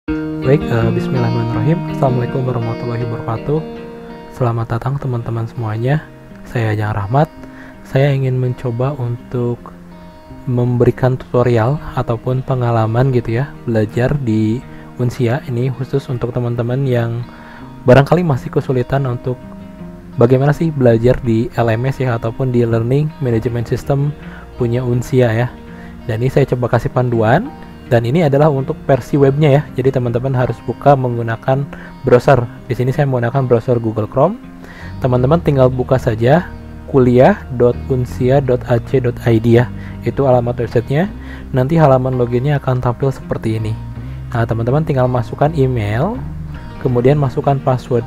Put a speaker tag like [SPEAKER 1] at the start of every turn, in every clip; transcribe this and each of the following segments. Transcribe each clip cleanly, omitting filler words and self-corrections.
[SPEAKER 1] Baik, bismillahirrahmanirrahim. Assalamualaikum warahmatullahi wabarakatuh. Selamat datang teman-teman semuanya. Saya Ajang Rahmat. Saya ingin mencoba untuk memberikan tutorial ataupun pengalaman gitu ya, belajar di Unsia. Ini khusus untuk teman-teman yang barangkali masih kesulitan untuk bagaimana sih belajar di LMS ya, ataupun di Learning Management System punya Unsia ya. Dan ini saya coba kasih panduan. Dan ini adalah untuk versi webnya ya. Jadi teman-teman harus buka menggunakan browser. Di sini saya menggunakan browser Google Chrome. Teman-teman tinggal buka saja kuliah.unsia.ac.id ya. Itu alamat websitenya. Nanti halaman loginnya akan tampil seperti ini. Nah, teman-teman tinggal masukkan email, kemudian masukkan password.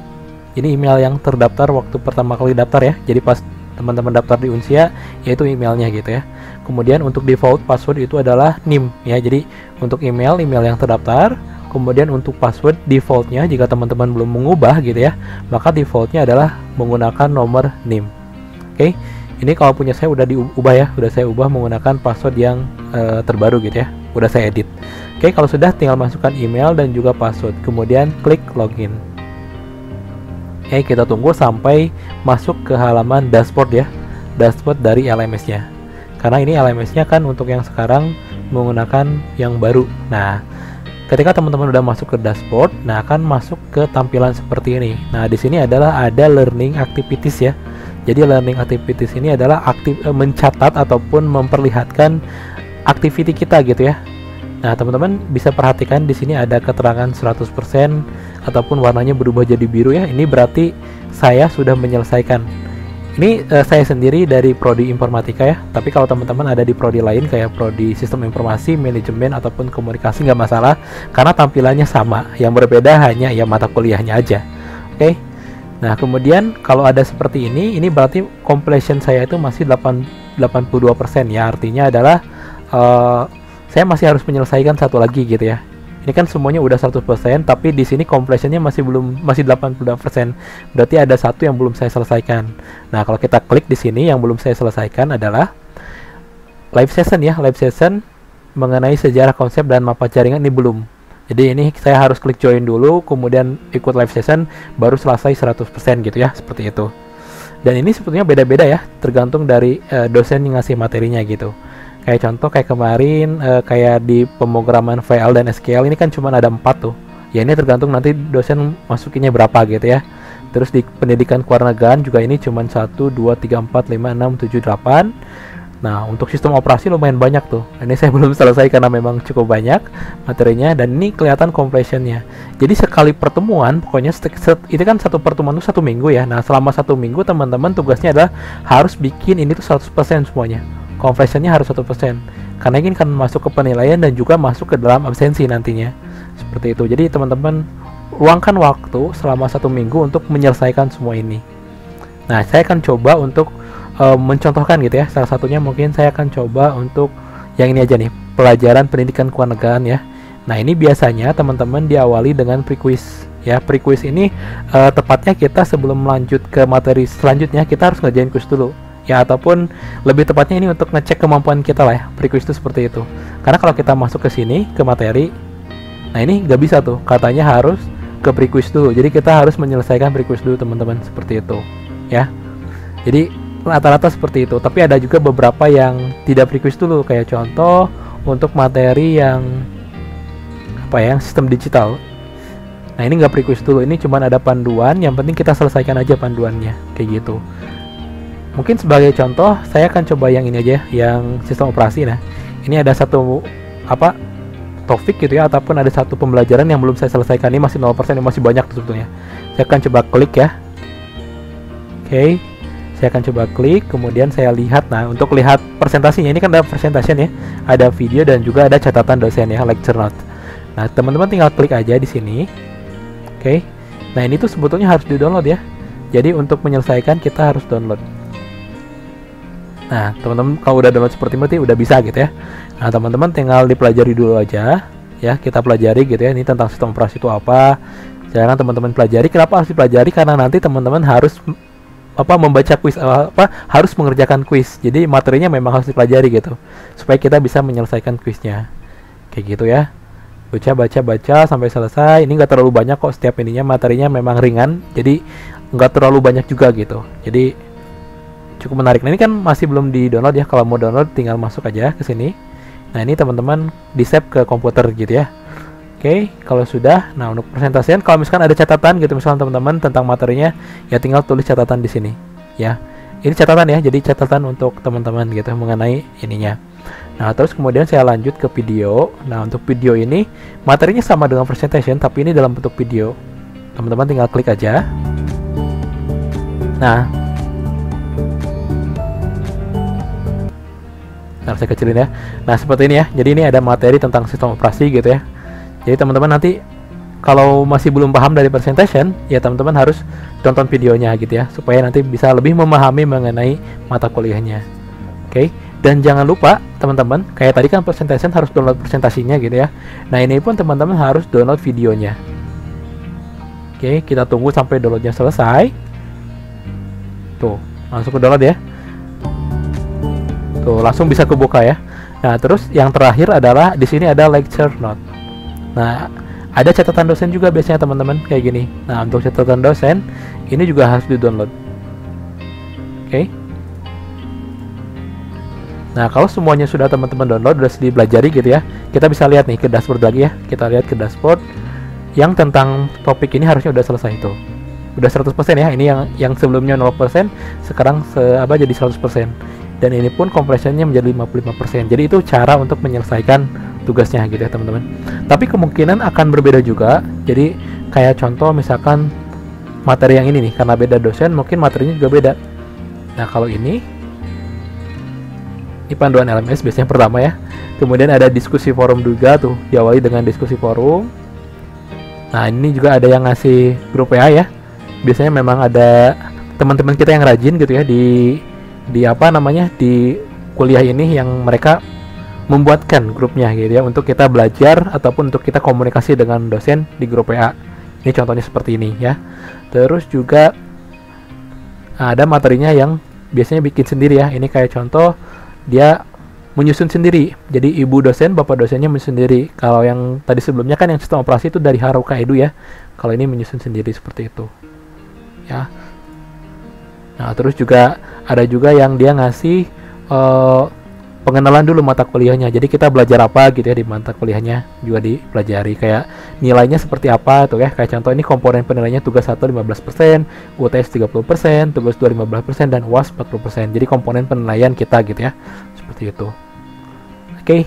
[SPEAKER 1] Ini email yang terdaftar waktu pertama kali daftar ya. Jadi pas teman-teman daftar di Unsia, yaitu emailnya gitu ya. Kemudian untuk default password itu adalah NIM ya. Jadi untuk email yang terdaftar. Kemudian untuk password defaultnya, jika teman-teman belum mengubah gitu ya, maka defaultnya adalah menggunakan nomor NIM. Oke, ini kalau punya saya udah diubah ya, udah saya ubah menggunakan password yang terbaru gitu ya, udah saya edit. Oke, kalau sudah tinggal masukkan email dan juga password, kemudian klik login. Oke, kita tunggu sampai masuk ke halaman dashboard ya, dashboard dari LMS-nya. Karena ini LMS-nya kan untuk yang sekarang menggunakan yang baru. Nah, ketika teman-teman udah masuk ke dashboard, nah akan masuk ke tampilan seperti ini. Nah, di sini adalah ada learning activities ya. Jadi learning activities ini adalah mencatat ataupun memperlihatkan activity kita gitu ya. Nah, teman-teman bisa perhatikan di sini ada keterangan 100% ataupun warnanya berubah jadi biru ya. Ini berarti saya sudah menyelesaikan. Ini saya sendiri dari prodi informatika ya. Tapi kalau teman-teman ada di prodi lain kayak prodi sistem informasi, manajemen ataupun komunikasi nggak masalah, karena tampilannya sama. Yang berbeda hanya ya mata kuliahnya aja. Oke. Nah, kemudian kalau ada seperti ini berarti completion saya itu masih 82% ya. Artinya adalah saya masih harus menyelesaikan satu lagi gitu ya. Ini kan semuanya udah 100%, tapi di sini completionnya masih 82%. Berarti ada satu yang belum saya selesaikan. Nah, kalau kita klik di sini, yang belum saya selesaikan adalah live session ya. Live session mengenai sejarah konsep dan mapa jaringan ini belum. Jadi ini saya harus klik join dulu, kemudian ikut live session, baru selesai 100% gitu ya, seperti itu. Dan ini sebetulnya beda-beda ya, tergantung dari dosen yang ngasih materinya gitu. Kayak contoh kayak kemarin kayak di pemrograman VL dan SQL ini kan cuma ada 4 tuh. Ya ini tergantung nanti dosen masukinnya berapa gitu ya. Terus di pendidikan kewarganegaraan juga ini cuma 1, 2, 3, 4, 5, 6, 7, 8. Nah, untuk sistem operasi lumayan banyak tuh. Ini saya belum selesai karena memang cukup banyak materinya, dan ini kelihatan completionnya. Jadi sekali pertemuan, pokoknya itu kan satu pertemuan itu 1 minggu ya. Nah, selama 1 minggu teman-teman tugasnya adalah harus bikin ini tuh 100% semuanya. Completionnya harus 100%. Karena ini kan masuk ke penilaian dan juga masuk ke dalam absensi nantinya. Seperti itu. Jadi teman-teman luangkan waktu selama 1 minggu untuk menyelesaikan semua ini. Nah, saya akan coba untuk mencontohkan gitu ya. Salah satunya mungkin saya akan coba untuk yang ini aja nih, pelajaran pendidikan kewarganegaraan ya. Nah, ini biasanya teman-teman diawali dengan pre-quiz ya. Pre-quiz ini tepatnya kita sebelum lanjut ke materi selanjutnya, kita harus ngerjain quiz dulu ya, ataupun lebih tepatnya ini untuk ngecek kemampuan kita lah ya. Pre-quiz itu seperti itu. Karena kalau kita masuk ke sini ke materi, nah ini nggak bisa tuh, katanya harus ke pre-quiz dulu. Jadi kita harus menyelesaikan pre-quiz dulu teman-teman, seperti itu ya. Jadi rata-rata seperti itu. Tapi ada juga beberapa yang tidak pre-quiz dulu, kayak contoh untuk materi yang apa ya, sistem digital. Nah ini nggak pre-quiz dulu, ini cuma ada panduan, yang penting kita selesaikan aja panduannya kayak gitu. Mungkin sebagai contoh saya akan coba yang ini aja, yang sistem operasi. Nah ini ada satu topik gitu ya, ataupun ada satu pembelajaran yang belum saya selesaikan. Ini masih 0%, ini masih banyak tuh sebetulnya. Saya akan coba klik ya. Oke, saya akan coba klik, kemudian saya lihat. Nah, untuk lihat presentasinya ini kan ada presentation ya, ada video dan juga ada catatan dosen ya, lecture note. Nah, teman-teman tinggal klik aja di sini. Oke. Nah, ini tuh sebetulnya harus di-download ya. Jadi untuk menyelesaikan kita harus download. Nah, teman-teman kalau udah download seperti ini udah bisa gitu ya. Nah, teman-teman tinggal dipelajari dulu aja ya, kita pelajari gitu ya. Ini tentang sistem operasi itu apa. Jangan teman-teman pelajari. Kenapa harus dipelajari? Karena nanti teman-teman harus membaca kuis, harus mengerjakan kuis. Jadi materinya memang harus dipelajari gitu, supaya kita bisa menyelesaikan kuisnya. Kayak gitu ya. baca sampai selesai. Ini nggak terlalu banyak kok, setiap ininya materinya memang ringan, jadi nggak terlalu banyak juga gitu, jadi cukup menarik. Nah ini kan masih belum di download ya, kalau mau download tinggal masuk aja ke sini. Nah ini teman-teman di save ke komputer gitu ya. Oke, kalau sudah, nah untuk presentasian kalau misalkan ada catatan gitu misalkan teman-teman tentang materinya, ya tinggal tulis catatan di sini ya. Ini catatan ya, jadi catatan untuk teman-teman gitu mengenai ininya. Nah terus kemudian saya lanjut ke video. Nah untuk video ini materinya sama dengan presentation, tapi ini dalam bentuk video. Teman-teman tinggal klik aja. Nah saya kecilin ya. Nah seperti ini ya, jadi ini ada materi tentang sistem operasi gitu ya. Jadi teman-teman nanti kalau masih belum paham dari presentation, ya teman-teman harus tonton videonya gitu ya, supaya nanti bisa lebih memahami mengenai mata kuliahnya. Oke, dan jangan lupa teman-teman, kayak tadi kan presentation harus download presentasinya gitu ya. Nah ini pun teman-teman harus download videonya. Oke, kita tunggu sampai downloadnya selesai. Tuh, langsung ke download ya. Tuh, langsung bisa kebuka ya. Nah, terus yang terakhir adalah di sini ada lecture note. Nah, ada catatan dosen juga biasanya teman-teman kayak gini. Nah, untuk catatan dosen ini juga harus di-download. Oke. Nah, kalau semuanya sudah teman-teman download, sudah dipelajari gitu ya, kita bisa lihat nih ke dashboard lagi ya. Kita lihat ke dashboard yang tentang topik ini harusnya udah selesai itu. Udah 100% ya. Ini yang sebelumnya 0%, sekarang jadi 100%. Dan ini pun completionnya menjadi 55%. Jadi itu cara untuk menyelesaikan tugasnya gitu ya teman-teman. Tapi kemungkinan akan berbeda juga. Jadi kayak contoh misalkan materi yang ini nih, karena beda dosen mungkin materinya juga beda. Nah kalau ini panduan LMS biasanya pertama ya. Kemudian ada diskusi forum juga tuh, diawali dengan diskusi forum. Nah ini juga ada yang ngasih grup WA ya. Biasanya memang ada teman-teman kita yang rajin gitu ya di kuliah ini yang mereka membuatkan grupnya gitu ya, untuk kita belajar ataupun untuk kita komunikasi dengan dosen di grup WA. Ini contohnya seperti ini ya. Terus juga ada materinya yang biasanya bikin sendiri ya. Ini kayak contoh dia menyusun sendiri. Jadi ibu dosen, bapak dosennya menyusun sendiri. Kalau yang tadi sebelumnya kan yang sistem operasi itu dari Haruka Edu ya. Kalau ini menyusun sendiri seperti itu. Ya. Nah, terus juga ada juga yang dia ngasih pengenalan dulu mata kuliahnya. Jadi kita belajar apa gitu ya di mata kuliahnya juga dipelajari, kayak nilainya seperti apa tuh ya. Kayak contoh ini komponen penilaiannya tugas 1 15%, UTS 30%, tugas 2 15% dan UAS 40%. Jadi komponen penilaian kita gitu ya. Seperti itu. Oke.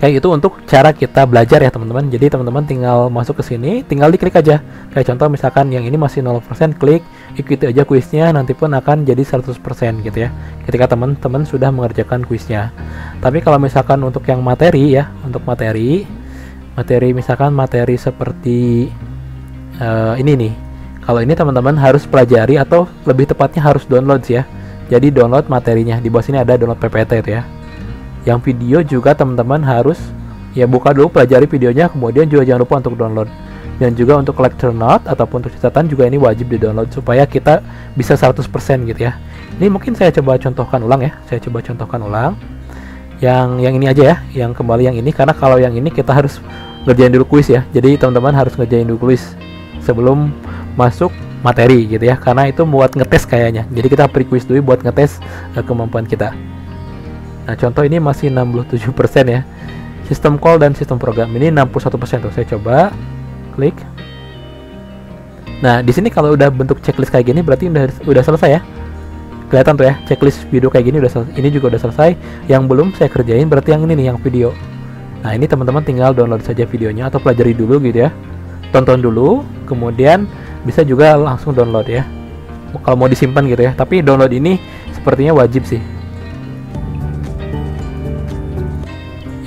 [SPEAKER 1] Kayak itu untuk cara kita belajar ya teman-teman. Jadi teman-teman tinggal masuk ke sini, tinggal diklik aja. Kayak contoh misalkan yang ini masih 0%, klik, ikuti aja kuisnya, nanti pun akan jadi 100% gitu ya. Ketika teman-teman sudah mengerjakan kuisnya. Tapi kalau misalkan untuk yang materi ya, untuk materi misalkan materi seperti ini nih. Kalau ini teman-teman harus pelajari atau lebih tepatnya harus download ya. Jadi download materinya. Di bawah sini ada download PPT itu ya. Yang video juga teman-teman harus ya buka dulu, pelajari videonya, kemudian juga jangan lupa untuk download. Dan juga untuk lecture note ataupun untuk catatan juga ini wajib di download supaya kita bisa 100% gitu ya. Ini mungkin saya coba contohkan ulang ya. Saya coba contohkan ulang. Yang ini aja ya, yang kembali yang ini, karena kalau yang ini kita harus ngerjain dulu kuis ya. Jadi teman-teman harus ngerjain dulu kuis sebelum masuk materi gitu ya, karena itu buat ngetes kayaknya. Jadi kita pre-quiz dulu buat ngetes kemampuan kita. Nah, contoh ini masih 67% ya. Sistem call dan sistem program ini 61% tuh. Saya coba klik. Nah, di sini kalau udah bentuk checklist kayak gini berarti udah selesai ya. Kelihatan tuh ya, checklist video kayak gini udah selesai. Ini juga udah selesai. Yang belum saya kerjain berarti yang ini nih, yang video. Nah, ini teman-teman tinggal download saja videonya atau pelajari dulu gitu ya. Tonton dulu, kemudian bisa juga langsung download ya. Kalau mau disimpan gitu ya. Tapi download ini sepertinya wajib sih.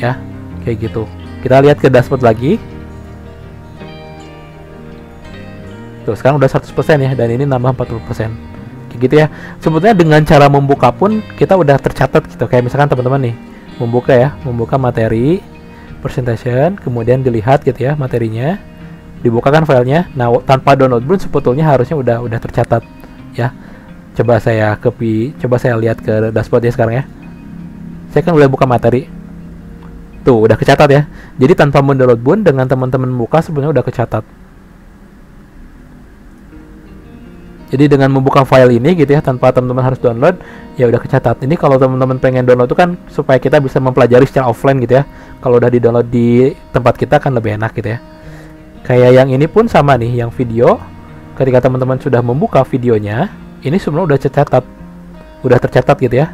[SPEAKER 1] Ya, kayak gitu. Kita lihat ke dashboard lagi. Tuh, sekarang udah 100% ya, dan ini nambah 40%. Kayak gitu ya. Sebetulnya dengan cara membuka pun kita udah tercatat gitu. Kayak misalkan teman-teman nih, membuka materi presentation, kemudian dilihat gitu ya materinya. Dibukakan filenya. Nah, tanpa download pun sebetulnya harusnya udah tercatat ya. Coba saya lihat ke dashboard ya sekarang ya. Saya kan udah buka materi. Tuh, udah kecatat ya. Jadi tanpa mendownload pun dengan teman-teman buka sebenarnya udah kecatat. Jadi dengan membuka file ini gitu ya, tanpa teman-teman harus download, ya udah kecatat. Ini kalau teman-teman pengen download itu kan supaya kita bisa mempelajari secara offline gitu ya. Kalau udah di-download di tempat kita kan lebih enak gitu ya. Kayak yang ini pun sama nih, yang video. Ketika teman-teman sudah membuka videonya, ini semua udah tercatat gitu ya.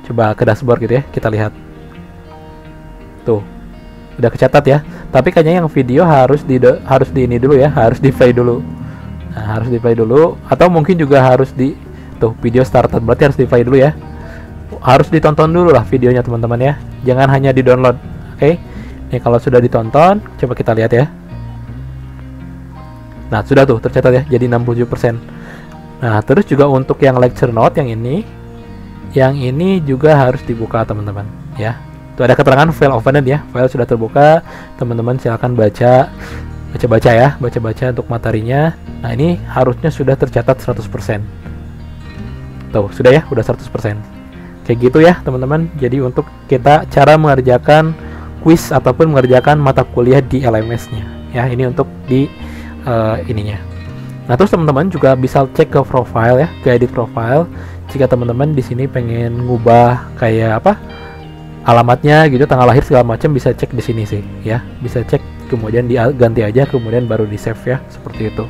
[SPEAKER 1] Coba ke dashboard gitu ya, kita lihat. Tuh, udah kecatat ya. Tapi kayaknya yang video harus di ini dulu ya, harus di play dulu. Nah, harus di play dulu, atau mungkin juga harus tuh video started, berarti harus di play dulu ya. Harus ditonton dulu lah videonya teman-teman ya. Jangan hanya di download. Oke. Nih kalau sudah ditonton, coba kita lihat ya. Nah, sudah tuh tercatat ya, jadi 67%. Nah, terus juga untuk yang lecture note yang ini juga harus dibuka teman-teman ya. Tuh ada keterangan file opened ya, file sudah terbuka. Teman-teman silakan baca ya, baca untuk materinya. Nah, ini harusnya sudah tercatat 100%. Tuh, sudah ya, udah 100%. Kayak gitu ya, teman-teman. Jadi untuk kita cara mengerjakan quiz ataupun mengerjakan mata kuliah di LMS-nya. Ya, ini untuk di ininya. Nah, terus teman-teman juga bisa cek ke profile ya, ke edit profile. Jika teman-teman di sini pengen ngubah kayak apa? Alamatnya gitu, tanggal lahir segala macam, bisa cek di sini sih ya. Bisa cek kemudian diganti aja, kemudian baru di save ya, seperti itu.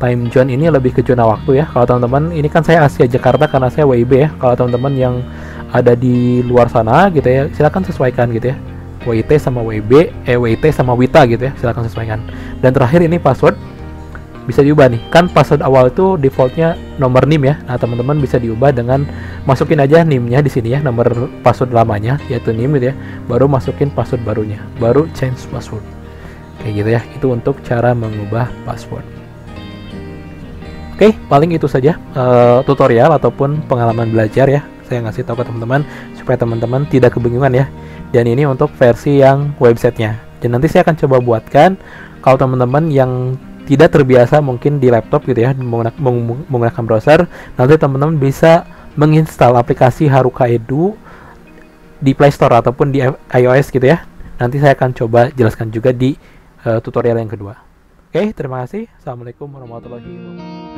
[SPEAKER 1] Time zone ini lebih ke zona waktu ya. Kalau teman-teman, ini kan saya Asia Jakarta karena saya WIB ya. Kalau teman-teman yang ada di luar sana gitu ya, silakan sesuaikan gitu ya. WIT sama WIB, WIT sama WITA gitu ya, silakan sesuaikan. Dan terakhir ini password bisa diubah nih. Kan password awal itu defaultnya nomor NIM ya. Nah, teman-teman bisa diubah dengan masukin aja NIM-nya di sini ya, nomor password lamanya yaitu NIM gitu ya. Baru masukin password barunya, baru change password. Kayak gitu ya. Itu untuk cara mengubah password. Oke, paling itu saja tutorial ataupun pengalaman belajar ya. Saya ngasih tahu ke teman-teman supaya teman-teman tidak kebingungan ya. Dan ini untuk versi yang websitenya. Dan nanti saya akan coba buatkan kalau teman-teman yang tidak terbiasa mungkin di laptop gitu ya, menggunakan browser, nanti teman-teman bisa menginstal aplikasi Haruka Edu di Play Store ataupun di iOS gitu ya. Nanti saya akan coba jelaskan juga di tutorial yang kedua. Oke, terima kasih. Assalamualaikum warahmatullahi wabarakatuh.